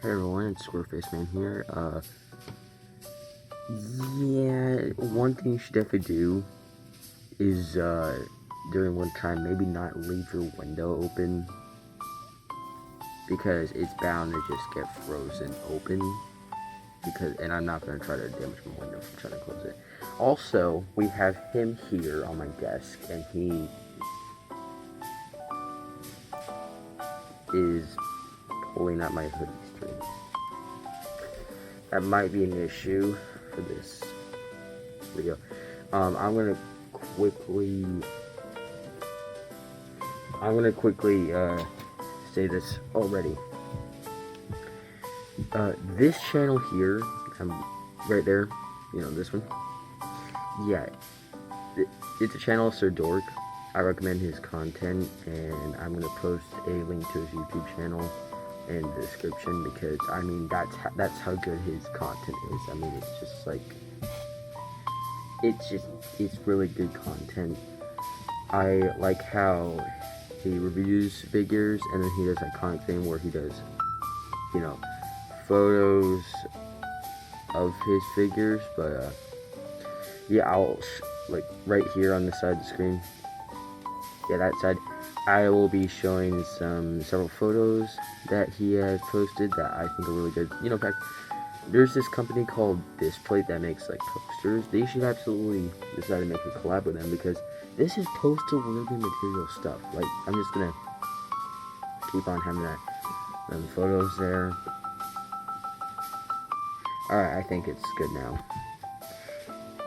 Hey everyone, it's Squareface Man here. Yeah, one thing you should definitely do is, during wintertime, maybe not leave your window open, because it's bound to just get frozen open, and I'm not going to try to damage my window from trying to close it. Also, we have him here on my desk, and he is pulling out my hoodie string. That might be an issue for this video. I'm gonna quickly say this already. This channel here, right there, you know, this one. Yeah, it's a channel of Sirdork. I recommend his content, and I'm gonna post a link to his YouTube channel in the description, because I mean that's how good his content is. I mean, it's just like it's really good content. I like how he reviews figures, and then he does that iconic thing where he does, you know, photos of his figures. But yeah, I'll like right here on the side of the screen. Yeah, that side. I will be showing several photos that he has posted that I think are really good. You know, in fact, there's this company called Displate that makes like posters. They should absolutely decide to make a collab with them, because this is poster-worthy material stuff. Like, I'm just gonna keep on having them photos there. Alright, I think it's good now.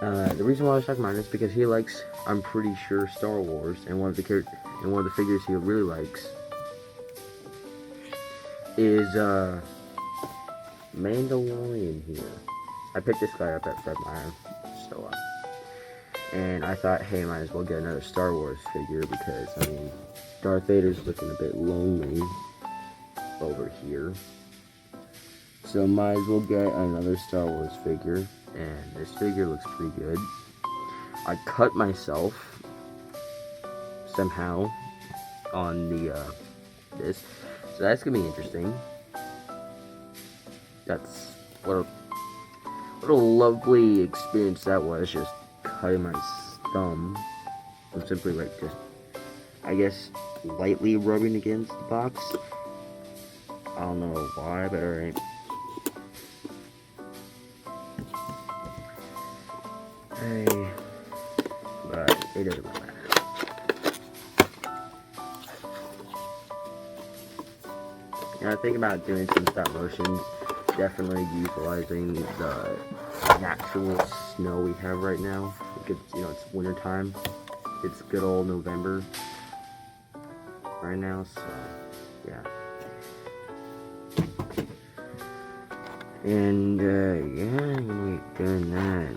The reason why I was talking about it is because he likes, I'm pretty sure, Star Wars, and one of the figures he really likes is Mandalorian here. I picked this guy up at Fred Meyer, so and I thought, hey, might as well get another Star Wars figure, because I mean, Darth Vader's looking a bit lonely over here, so might as well get another Star Wars figure. And this figure looks pretty good. I cut myself somehow on the this, so that's gonna be interesting. That's what a lovely experience that was, just cutting my thumb. I'm simply like just, I guess, lightly rubbing against the box. I don't know why, but alright. Hey, but it doesn't matter. I think about doing some stop motions, definitely utilizing the natural snow we have right now, because, you know, it's winter time. It's good old November right now, so yeah. And yeah, I'm gonna be doing that.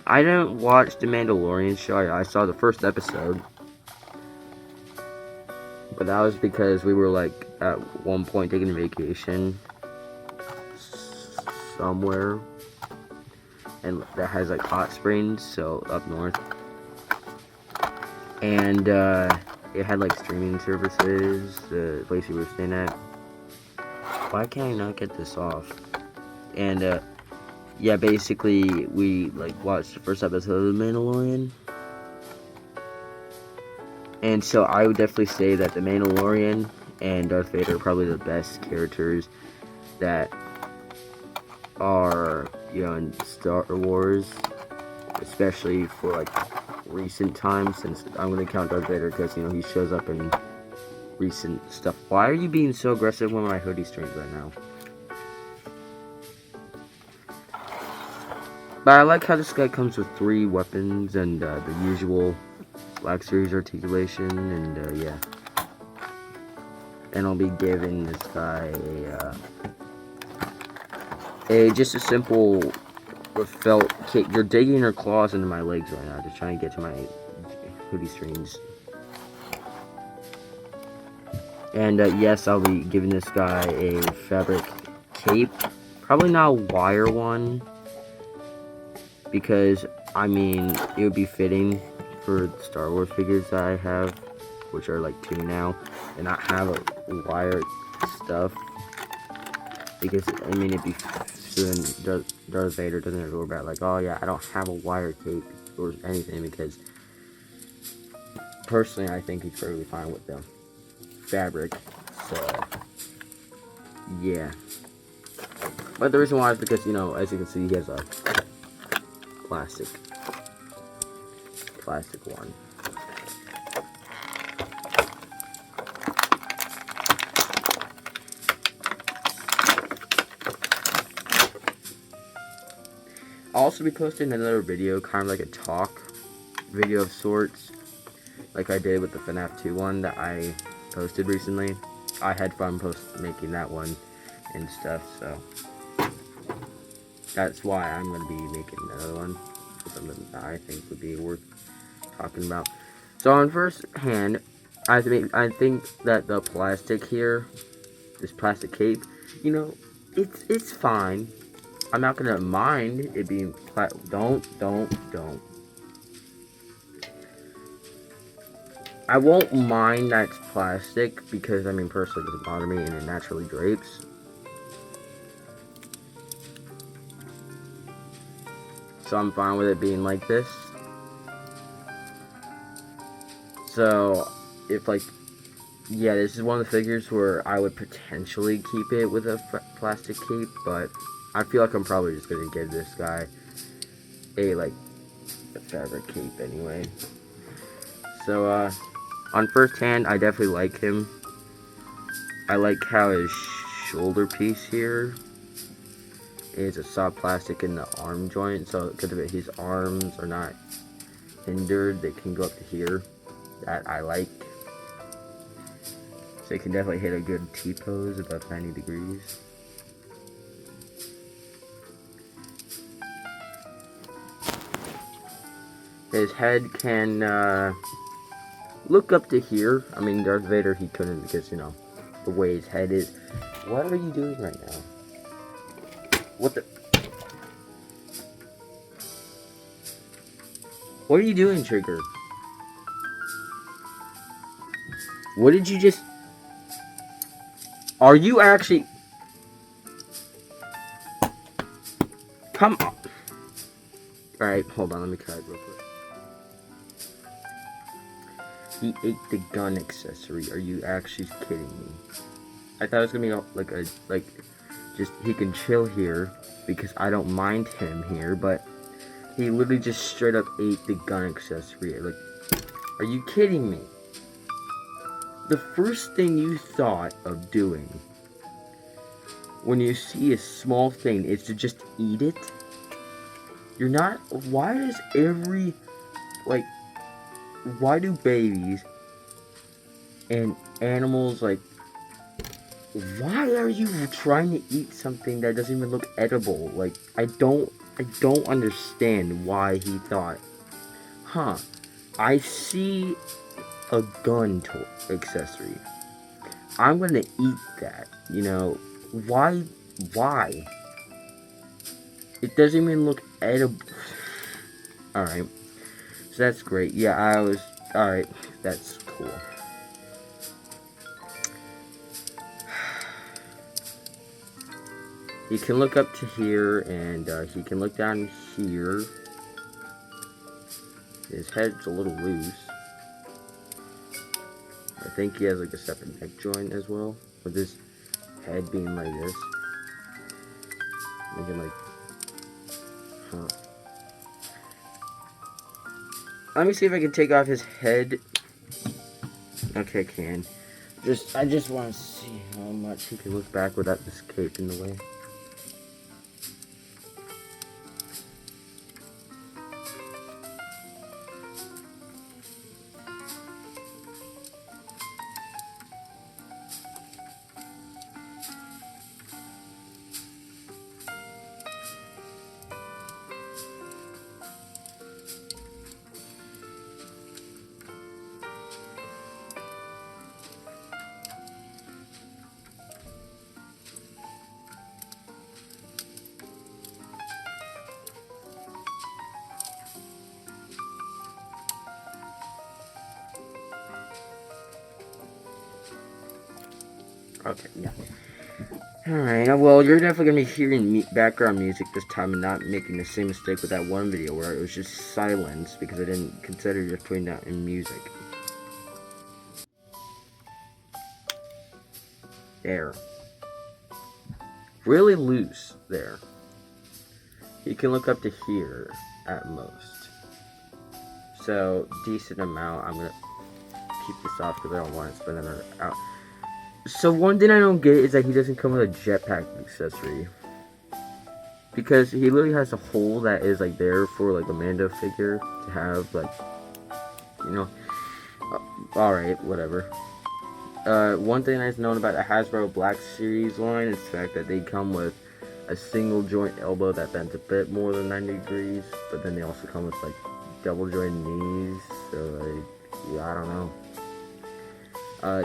I didn't watch the Mandalorian show. I saw the first episode, but that was because we were like at one point taking a vacation somewhere, and that has like hot springs, so up north, and it had like streaming services, the place we were staying at. Why can't I not get this off? And yeah, basically we like watched the first episode of The Mandalorian. And so I would definitely say that The Mandalorian and Darth Vader are probably the best characters that are, you know, in Star Wars, especially for like recent times, since I'm going to count Darth Vader because, you know, he shows up in recent stuff. Why are you being so aggressive with my hoodie strings right now? But I like how this guy comes with 3 weapons and the usual Black Series articulation, and yeah. And I'll be giving this guy just a simple felt kit. You're digging your claws into my legs right now to try and get to my hoodie strings. And yes, I'll be giving this guy a fabric cape. Probably not a wire one, because I mean, it would be fitting for the Star Wars figures that I have, which are like 2 now. and not have a wired stuff. Because, I mean, it'd be soon Darth Vader doesn't have to worry about, like, oh yeah, I don't have a wire cape or anything, because personally, I think he's perfectly fine with the fabric. So, yeah. But the reason why is because, you know, as you can see, he has a plastic one. I'll also be posting another video, kind of like a talk video of sorts, like I did with the FNAF 2 one that I posted recently. I had fun making that one and stuff, so that's why I'm going to be making another one, something that I think would be worth talking about. So on first hand, I think that the plastic here, this plastic cape, you know, it's fine. I'm not gonna mind it being don't. I won't mind that it's plastic because, I mean, personally, it doesn't bother me and it naturally drapes. So I'm fine with it being like this. So, if like, yeah, this is one of the figures where I would potentially keep it with a plastic cape, but I feel like I'm probably just gonna give this guy a fabric cape anyway. So, on first hand, I definitely like him. I like how his shoulder piece here is a soft plastic in the arm joint, so because of it, his arms are not hindered. They can go up to here. That I like. So he can definitely hit a good T-pose above 90 degrees. His head can look up to here. I mean, Darth Vader, he couldn't because, you know, the way his head is. What are you doing right now? What the? What are you doing, Trigger? What did you just... Are you actually... Come on. Alright, hold on, let me try it real quick. He ate the gun accessory. Are you actually kidding me? I thought it was gonna be just he can chill here because I don't mind him here, but he literally just straight up ate the gun accessory. Like, are you kidding me? The first thing you thought of doing when you see a small thing is to just eat it? You're not... Why does every... Like... Why do babies and animals, like... Why are you trying to eat something that doesn't even look edible? Like, I don't understand why he thought, huh, I see a gun accessory. I'm gonna eat that, you know? Why? It doesn't even look edible. Alright. So that's great. Yeah, alright, that's cool. He can look up to here, and he can look down here. His head's a little loose. I think he has like a separate neck joint as well, with his head being like this. You can like, huh. Let me see if I can take off his head. Okay, I can. I just want to see how much he can look back without this cape in the way. Okay, yeah. Alright, well, you're definitely gonna be hearing background music this time and not making the same mistake with that one video where it was just silence because I didn't consider just putting that in music. There. Really loose there. You can look up to here at most. So, decent amount. I'm gonna keep this off because I don't want to spend another hour. So one thing I don't get is that he doesn't come with a jetpack accessory. Because he literally has a hole that is like there for like a Mando figure to have like, you know. Alright, whatever. One thing I've known about the Hasbro Black Series line is the fact that they come with a single joint elbow that bends a bit more than 90 degrees. But then they also come with like double joint knees. So like, yeah, I don't know.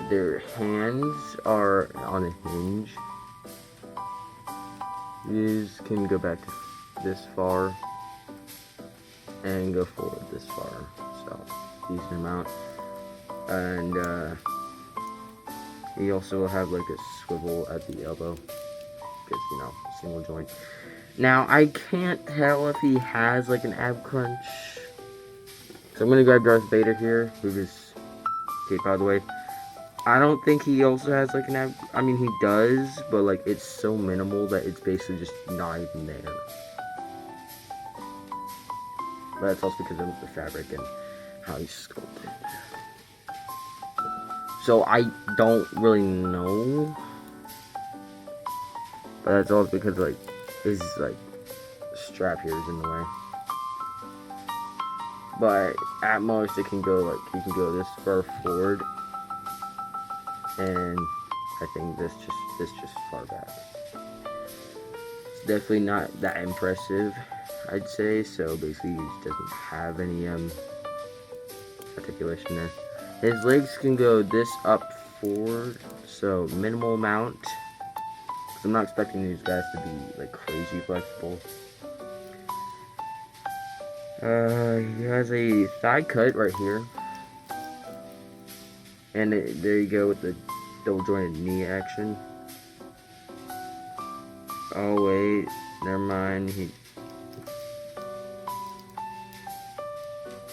Their hands are on a hinge. These can go back to this far and go forward this far. So, decent amount. And he also will have like a swivel at the elbow because, you know, single joint. Now, I can't tell if he has like an ab crunch. So I'm gonna grab Darth Vader here, move his cape out of the way. I don't think he also has like an ab. I mean, he does, but like it's so minimal that it's basically just not even there. But that's also because of the fabric and how he's sculpted. So I don't really know, but that's also because like his like strap here is in the way. But at most it can go like he can go this far forward. And I think this just far back. It's definitely not that impressive, I'd say. So basically, he just doesn't have any articulation there. His legs can go this up forward, so minimal amount. Cause I'm not expecting these guys to be like crazy flexible. He has a thigh cut right here. And there you go with the double jointed knee action. Oh wait, never mind.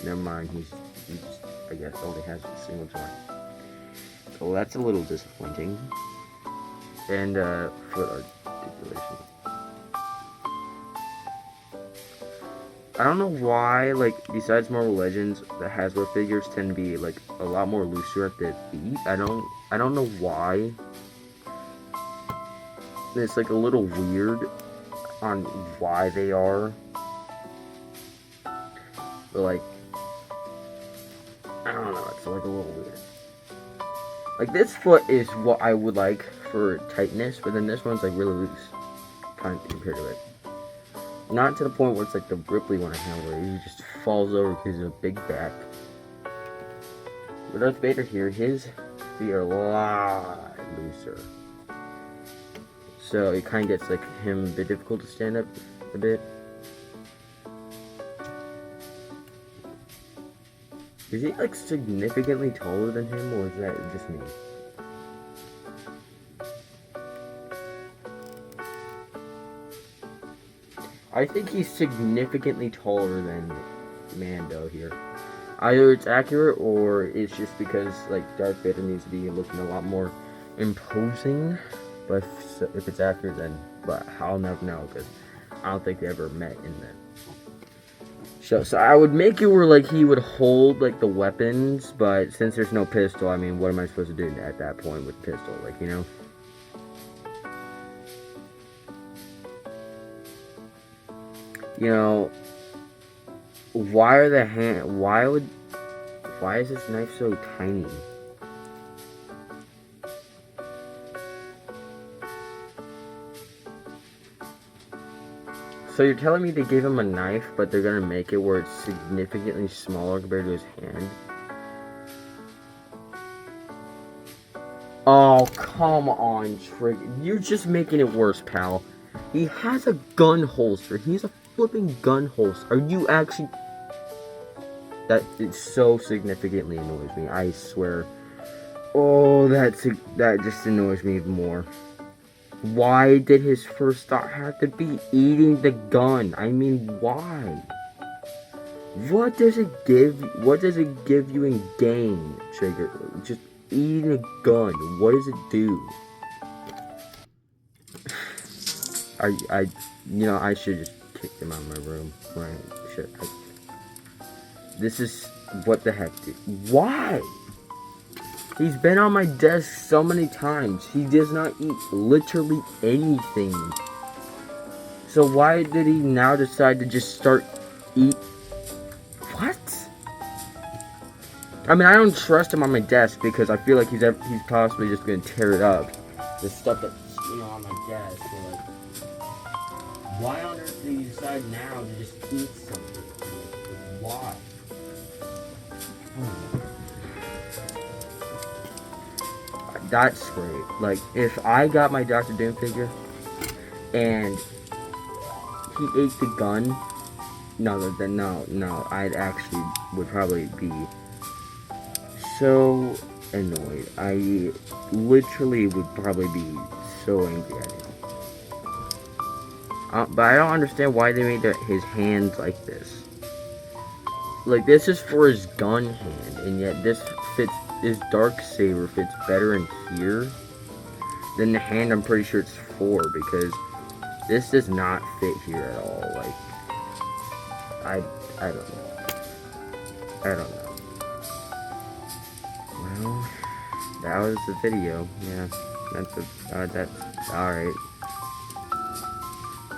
Never mind. He just, I guess, only has a single joint. So that's a little disappointing. And foot articulation. I don't know why, like, besides Marvel Legends, the Hasbro figures tend to be, like, a lot more looser at the feet. I don't know why. It's, like, a little weird on why they are. But, like, I don't know, it's, like, a little weird. Like, this foot is what I would like for tightness, but then this one's, like, really loose, kind of compared to it. Not to the point where it's like the Ripley one I have where he just falls over because of a big back. With Darth Vader here, his feet are a lot looser. So it kind of gets like him a bit difficult to stand up a bit. Is he like significantly taller than him, or is that just me? I think he's significantly taller than Mando here. Either it's accurate or it's just because like Darth Vader needs to be looking a lot more imposing. But if it's accurate, then I'll never know because I don't think they ever met in that show. So I would make it where like he would hold like the weapons, but since there's no pistol, I mean, what am I supposed to do at that point with pistol? Like, you know. You know, why are the why is this knife so tiny? So you're telling me they gave him a knife, but they're gonna make it where it's significantly smaller compared to his hand? Oh, come on, Trick. You're just making it worse, pal. He has a gun holster. He's a flipping gun holster. Are you actually... That it so significantly annoys me, I swear. Oh, that just annoys me even more. Why did his first thought have to be eating the gun? I mean, why? What does it give? What does it give you in game, Trigger? Just eating a gun. What does it do? I should just kick him out of my room. Right? This is what the heck, dude? Why? He's been on my desk so many times. He does not eat literally anything. So why did he now decide to just start eat? What? I mean, I don't trust him on my desk because I feel like he's possibly just gonna tear it up. The stuff that's on my desk. So like, why on earth did he decide now to just eat something? Why? That's great. Like, if I got my Dr. Doom figure and he ate the gun, no, I'd actually would probably be so annoyed. I literally would probably be so angry at him. But I don't understand why they made his hands like this. Like, this is for his gun hand, and yet this dark saber fits better in here than the hand I'm pretty sure it's for, because this does not fit here at all. Like, I don't know. Well, that was the video. Yeah, that's alright.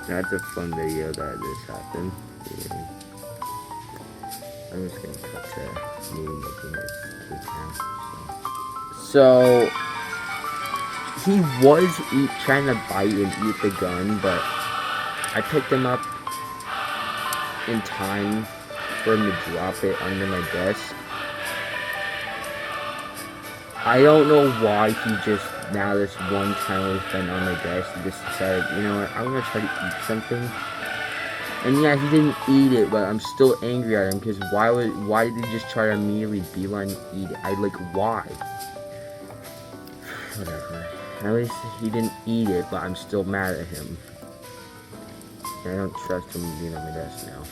That's a fun video that this happened. Yeah. I'm just gonna cut to me making this now. So he was trying to bite and eat the gun, but I picked him up in time for him to drop it under my desk. I don't know why he just, now this one time he's been on my desk, he just decided, you know what, I'm gonna try to eat something. And yeah, he didn't eat it, but I'm still angry at him, because why did he just try to immediately beeline and eat it? Why? Whatever. At least he didn't eat it, but I'm still mad at him. And I don't trust him being on my desk now.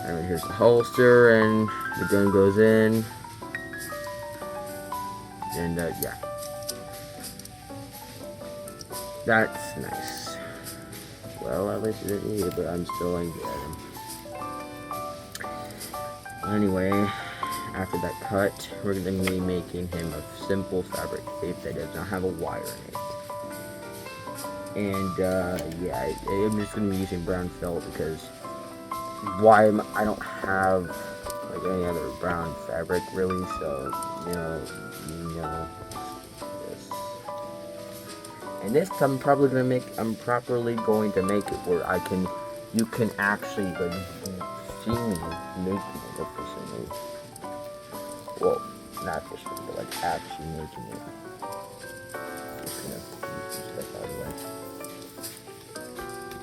And here's the holster, and the gun goes in. And, yeah. That's nice. Well, at least he didn't eat it, but I'm still angry at him. Anyway, after that cut, we're going to be making him a simple fabric cape that does not have a wire in it. And, yeah, I'm just going to be using brown felt because I don't have, like, any other brown fabric, really, so, you know, this. And this I'm properly going to make it where you can actually, like, see me making it efficiently. Well, not efficiently, but, like, actually making it. Just gonna use this stuff out of the way.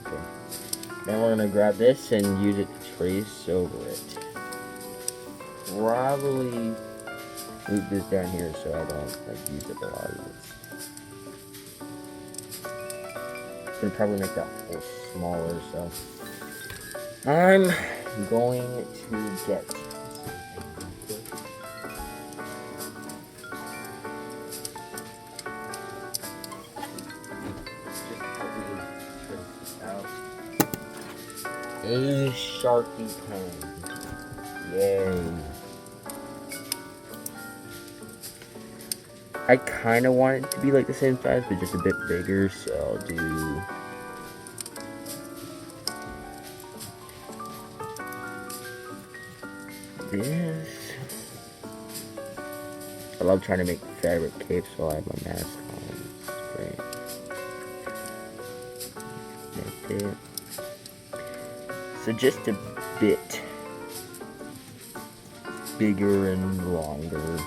Okay. Then we're gonna grab this and use it to trace over it. Probably leave this down here so I don't, like, use up a lot of this. Gonna probably make that hole smaller, so I'm going to get a Sharpie pen. Yay. I kind of want it to be like the same size, but just a bit bigger, so I'll do this. I love trying to make fabric capes while I have my mask on. It's great. Like that. So just a bit bigger and longer.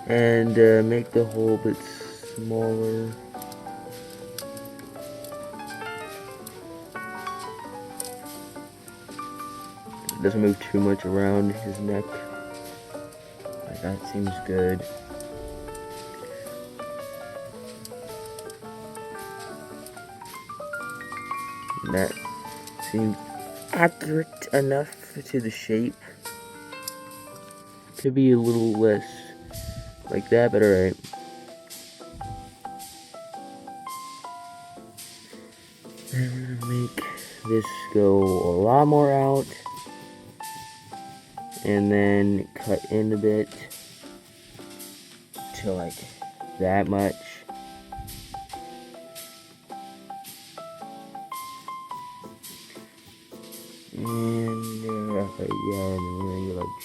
and make the hole a bit smaller. Doesn't move too much around his neck. Like, that seems good. And that seems accurate enough to the shape. Could be a little less like that, but alright. I'm gonna make this go a lot more out. And then cut in a bit to like that much. And yeah, and then you're like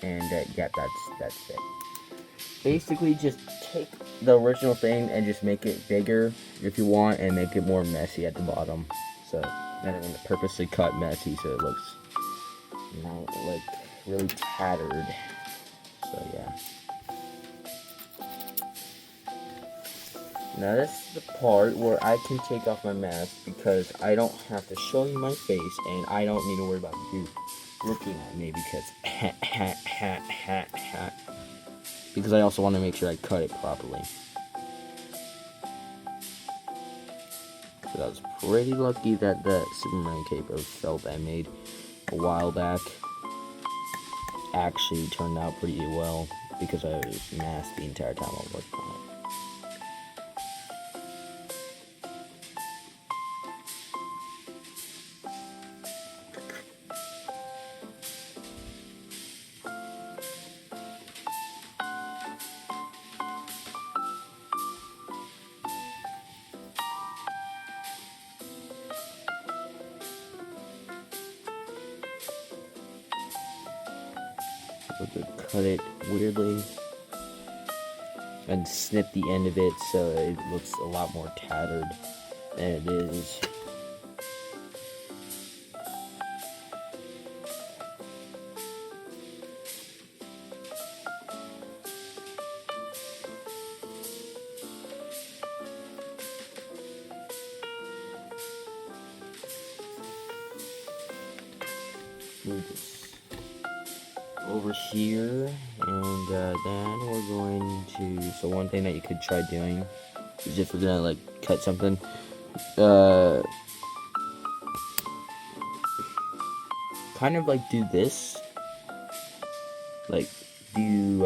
and yeah, that's it. Basically, just take the original thing and just make it bigger if you want, and make it more messy at the bottom. So then I'm gonna purposely cut messy so it looks, you know, like really tattered. So yeah. Now this is the part where I can take off my mask because I don't have to show you my face, and I don't need to worry about you looking at me because because I also want to make sure I cut it properly. So I was pretty lucky that the Superman cape of felt I made a while back actually turned out pretty well because I was masked the entire time I was working on it. Cut it weirdly and snip the end of it so it looks a lot more tattered than it is. Move this over here, and then we're going to, so one thing that you could try doing is if we're gonna like cut something, kind of like do this, like do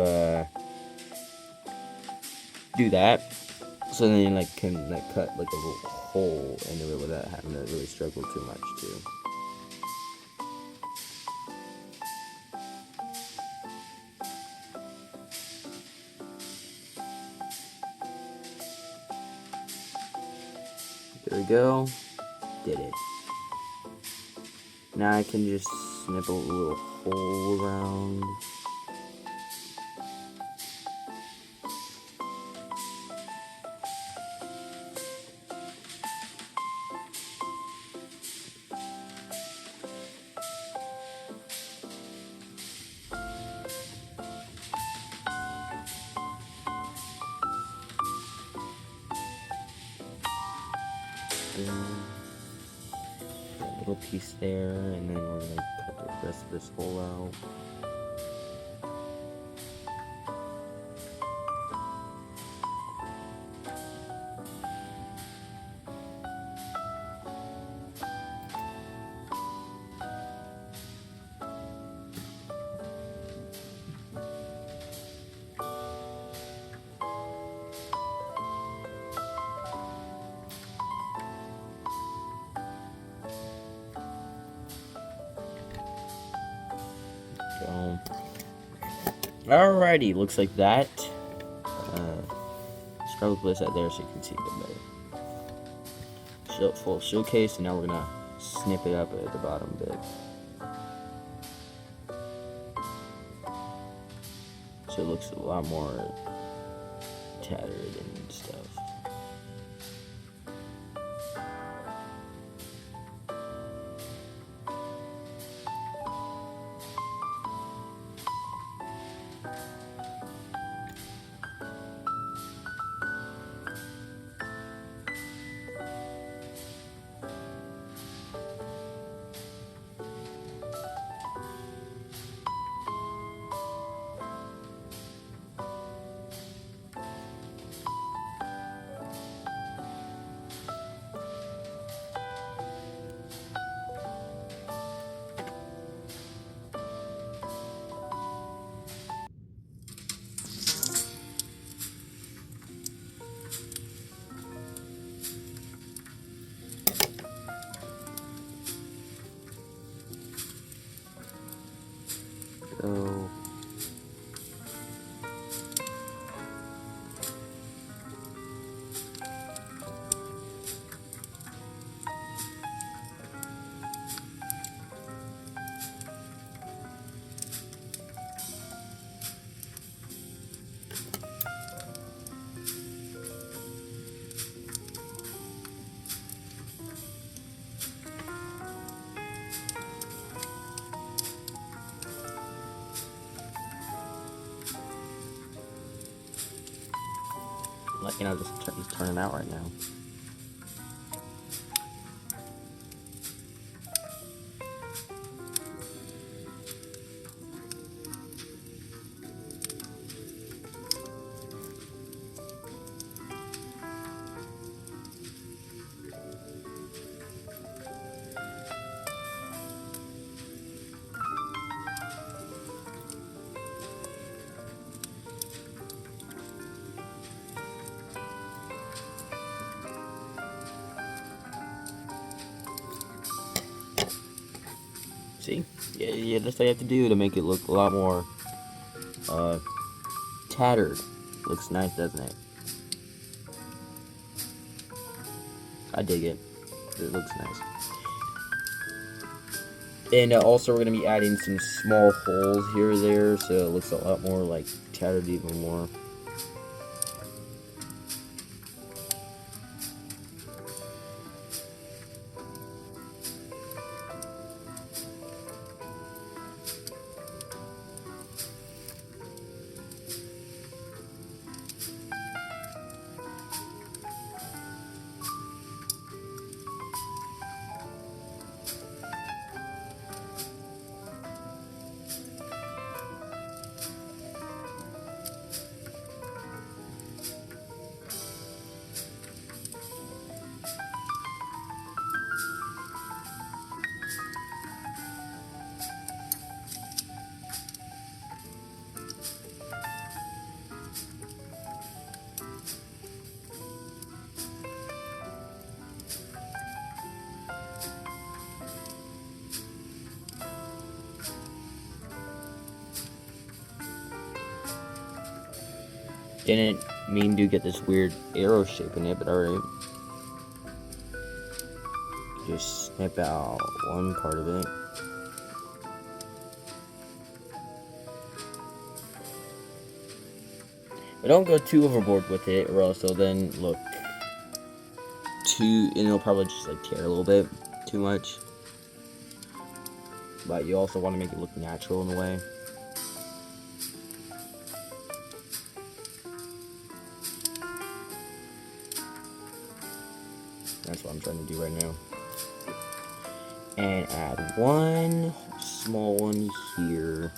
that, so then you like can like cut like a little hole into it without having to really struggle too much too. There we go. Did it. Now I can just snip a little hole around. A little piece there, and then we're gonna cut the rest of this hole out. Alrighty, looks like that. Let's probably place that there so you can see a bit better. Full showcase, and now we're gonna snip it up at the bottom a bit. So it looks a lot more tattered and stuff. So like, you know, just turn it out right now. See? Yeah, that's what you have to do to make it look a lot more tattered. Looks nice, doesn't it? I dig it. It looks nice. And also we're going to be adding some small holes here or there, so it looks a lot more like tattered even more. Didn't mean to get this weird arrow shape in it, but alright. Just snip out one part of it. But don't go too overboard with it, or else it'll then look too, and it'll probably just like tear a little bit too much. But you also want to make it look natural in a way. That's what I'm trying to do right now. And add one small one here.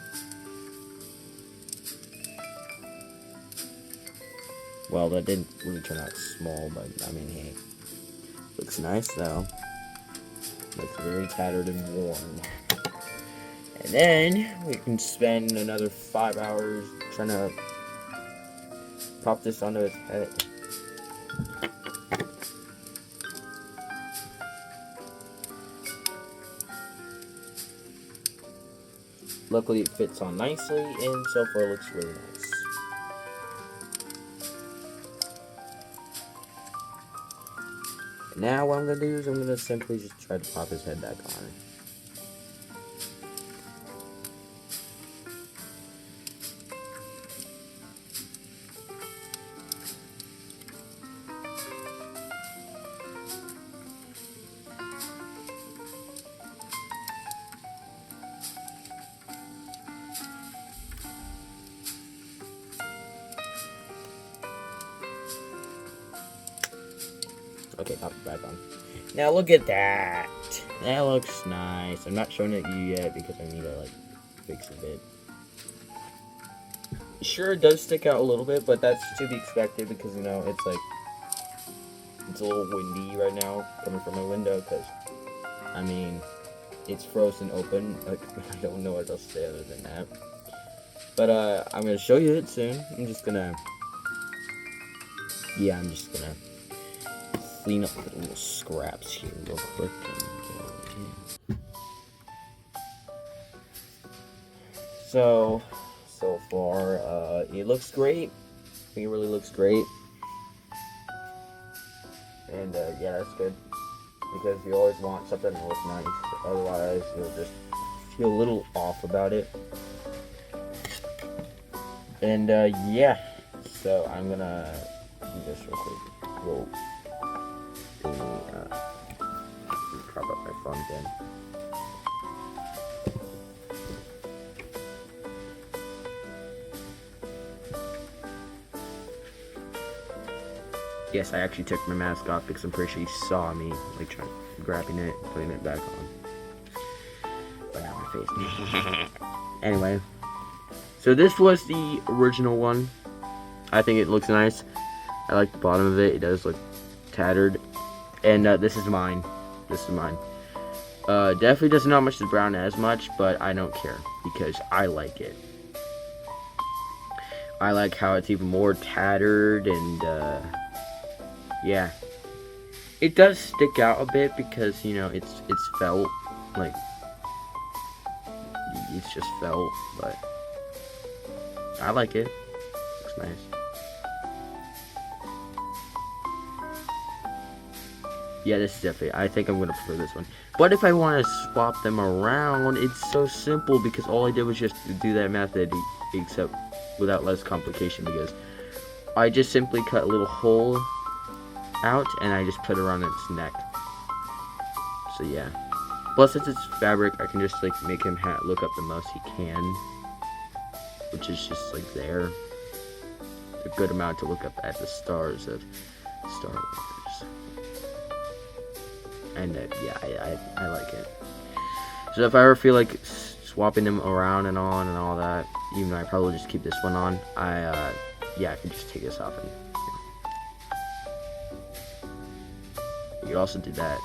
Well, that didn't really turn out small, but I mean, hey. Looks nice though. Looks very tattered and worn. And then we can spend another 5 hours trying to pop this onto its head. Luckily it fits on nicely, and so far it looks really nice. Now what I'm going to do is I'm going to simply just try to pop his head back on. Okay, pop it back on. Now look at that. That looks nice. I'm not showing it to you yet because I need to like fix a bit. Sure, it does stick out a little bit, but that's to be expected because, you know, it's like, it's a little windy right now coming from my window because, I mean, it's frozen open. Like, I don't know what else to say other than that. But I'm gonna show you it soon. I'm just gonna clean up the little scraps here real quick. And, So far, it looks great. I think it really looks great. And yeah, that's good. Because you always want something to look nice. Otherwise, you'll just feel a little off about it. And yeah, so I'm gonna do this real quick. Whoa. Let me prop up my phone again. Yes, I actually took my mask off because I'm pretty sure you saw me like trying grabbing it, putting it back on. But not my face. Anyway, so this was the original one. I think it looks nice. I like the bottom of it. It does look tattered. And this is mine. This is mine. Definitely doesn't know how much the brown as much, but I don't care because I like it. I like how it's even more tattered and yeah, it does stick out a bit because, you know, it's felt, like, it's just felt, but I like it. Looks nice. Yeah, this is definitely, I think I'm gonna prefer this one. But if I want to swap them around, it's so simple because all I did was just do that method, except without less complication, because I just simply cut a little hole out and I just put it around its neck. So yeah. Plus, since it's fabric, I can just like make him look up the most he can, which is just like there, a good amount to look up at the stars of Star Wars. And yeah, I like it. So if I ever feel like swapping them around and on and all that, even though I probably just keep this one on, yeah, I can just take this off and. You could also do that.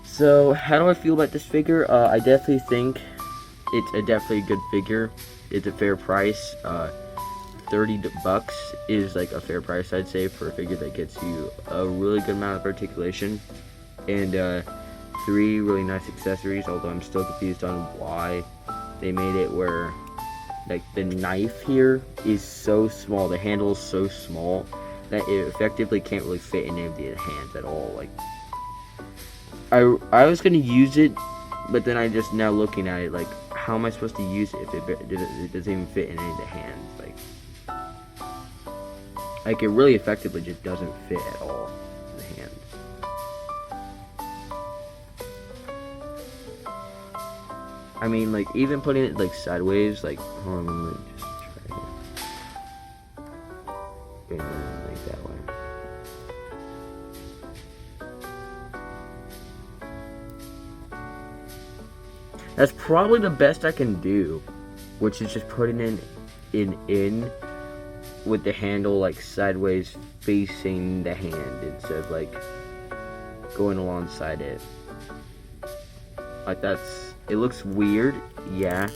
So, how do I feel about this figure? I definitely think it's definitely a good figure. It's a fair price. $30 is like a fair price, I'd say, for a figure that gets you a really good amount of articulation and 3 really nice accessories. Although I'm still confused on why they made it where, like, the knife here is so small, the handle is so small that it effectively can't really fit in any of the hands at all. Like, I was gonna use it, but then I just now looking at it, like, how am I supposed to use it if it doesn't even fit in any of the hands? Like it really effectively just doesn't fit at all in the hands. I mean, like, even putting it like sideways, like, hold on, let me just try it. Like that way. That's probably the best I can do, which is just putting in with the handle like sideways facing the hand instead of like going alongside it. Like it looks weird, yeah.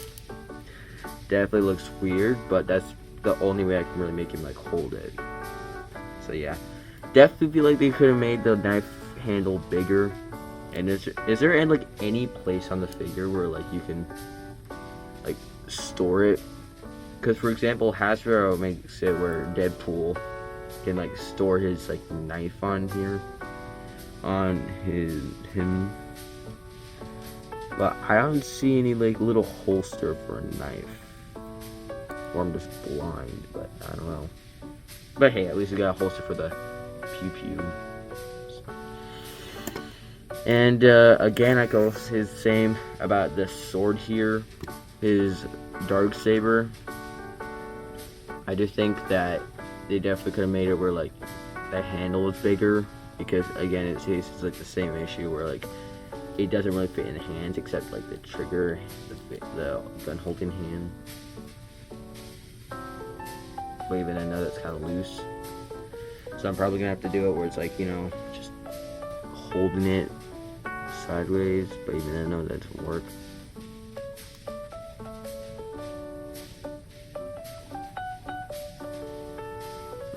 Definitely looks weird, but that's the only way I can really make him like hold it. So yeah. Definitely feel like they could have made the knife handle bigger. And is there like any place on the figure where like you can like store it? Because for example, Hasbro makes it where Deadpool can like store his like knife on here, on him. But I don't see any like little holster for a knife. Or I'm just blind, but I don't know. But hey, at least we got a holster for the pew pew. And again, I go his same about this sword here, his Darksaber. I do think that they definitely could have made it where like the handle is bigger, because again, it's like the same issue where like it doesn't really fit in the hands except like the trigger, the gun holding hand. But even I know that's kind of loose, so I'm probably gonna have to do it where it's like, you know, just holding it sideways, but even I know that doesn't work.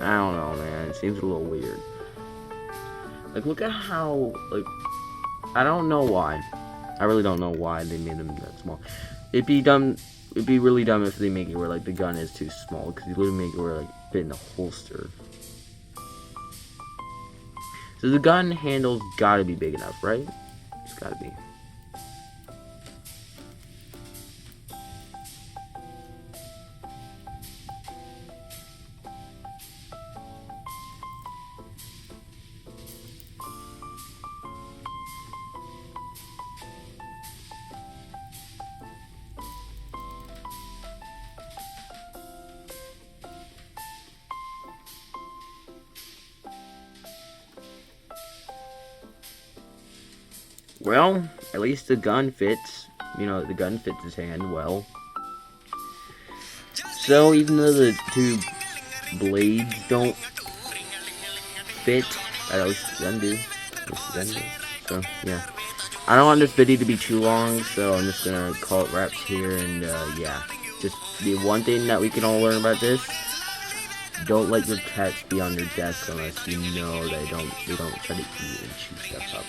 I don't know, man. It seems a little weird. Like, look at how, like, I don't know why. I really don't know why they made them that small. It'd be dumb. It'd be really dumb if they make it where like the gun is too small, because you literally make it where like fit in a holster. So the gun handle's gotta be big enough, right? It's gotta be. Well, at least the gun fits. You know, the gun fits his hand well. So even though the two blades don't fit, at least the gun do. So yeah, I don't want this video to be too long, so I'm just gonna call it wraps here. And yeah, just the one thing that we can all learn about this: don't let your cats be on your desk unless you know they don't try to eat and chew stuff up.